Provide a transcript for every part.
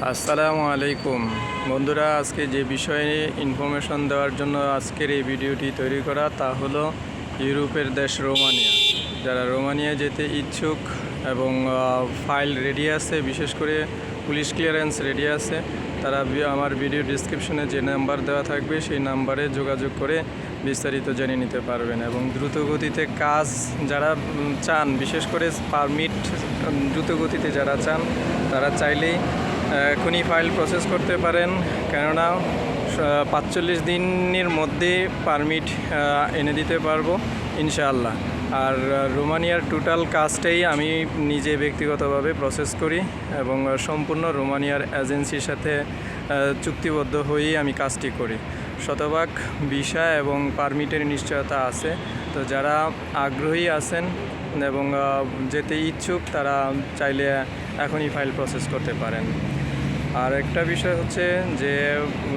আসসালামু আলাইকুম বন্ধুরা, আজকে যে বিষয়ে ইনফরমেশন দেওয়ার জন্য আজকের এই ভিডিওটি তৈরি করা তা হলো ইউরোপের দেশ রোমানিয়া। যারা রোমানিয়া যেতে ইচ্ছুক এবং ফাইল রেডি আছে, বিশেষ করে পুলিশ ক্লিয়ারেন্স রেডি আছে, তারা আমার ভিডিও ডিসক্রিপশনে যে নাম্বার দেওয়া থাকবে সেই নাম্বারে যোগাযোগ করে বিস্তারিত জেনে নিতে পারবেন। এবং দ্রুতগতিতে কাজ যারা চান, বিশেষ করে পারমিট দ্রুতগতিতে যারা চান, তারা চাইলেই এখনই ফাইল প্রসেস করতে পারেন, কেননা ৪৫ দিনের মধ্যে পারমিট এনে দিতে পারবো ইনশাআল্লাহ। আর রোমানিয়ার টোটাল কাজটাই আমি নিজে ব্যক্তিগতভাবে প্রসেস করি এবং সম্পূর্ণ রোমানিয়ার এজেন্সির সাথে চুক্তিবদ্ধ হয়েই আমি কাজটি করি। শতভাগ ভিসা এবং পারমিটের নিশ্চয়তা আছে। তো যারা আগ্রহী আছেন এবং যেতে ইচ্ছুক, তারা চাইলে এখনই ফাইল প্রসেস করতে পারেন। আর একটা বিষয় হচ্ছে যে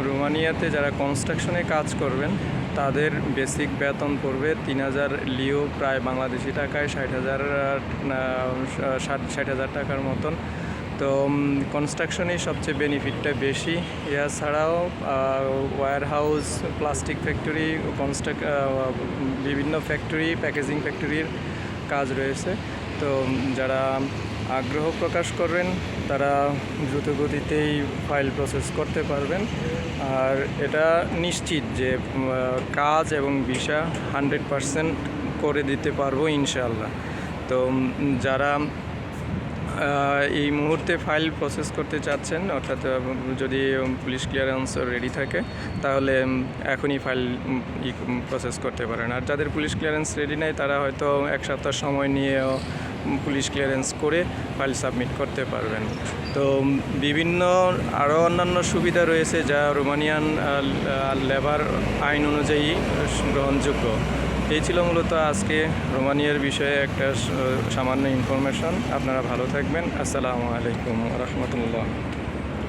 রোমানিয়াতে যারা কনস্ট্রাকশনে কাজ করবেন তাদের বেসিক বেতন পড়বে ৩,০০০ লিও, প্রায় বাংলাদেশি টাকায় ৬০,০০০ টাকার মতন। তো কনস্ট্রাকশনেই সবচেয়ে বেনিফিটটা বেশি। এছাড়াও ওয়্যার হাউস, প্লাস্টিক ফ্যাক্টরি, বিভিন্ন ফ্যাক্টরি, প্যাকেজিং ফ্যাক্টরির কাজ রয়েছে। তো যারা আগ্রহ প্রকাশ করবেন তারা দ্রুতগতিতেই ফাইল প্রসেস করতে পারবেন। আর এটা নিশ্চিত যে কাজ এবং ভিসা 100% করে দিতে পারবো ইনশাআল্লাহ। তো যারা এই মুহূর্তে ফাইল প্রসেস করতে চাচ্ছেন, অর্থাৎ যদি পুলিশ ক্লিয়ারেন্স রেডি থাকে, তাহলে এখনই ফাইল প্রসেস করতে পারেন। আর যাদের পুলিশ ক্লিয়ারেন্স রেডি নেই, তারা হয়তো এক সপ্তাহ সময় নিয়েও পুলিশ ক্লিয়ারেন্স করে ফাইল সাবমিট করতে পারবেন। তো বিভিন্ন আরও অন্যান্য সুবিধা রয়েছে যা রোমানিয়ান লেবার আইন অনুযায়ী গ্রহণযোগ্য। এই ছিল মূলত আজকে রোমানিয়ার বিষয়ে একটা সামান্য ইনফরমেশন। আপনারা ভালো থাকবেন। আসসালামু আলাইকুম ওয়া রাহমাতুল্লাহ।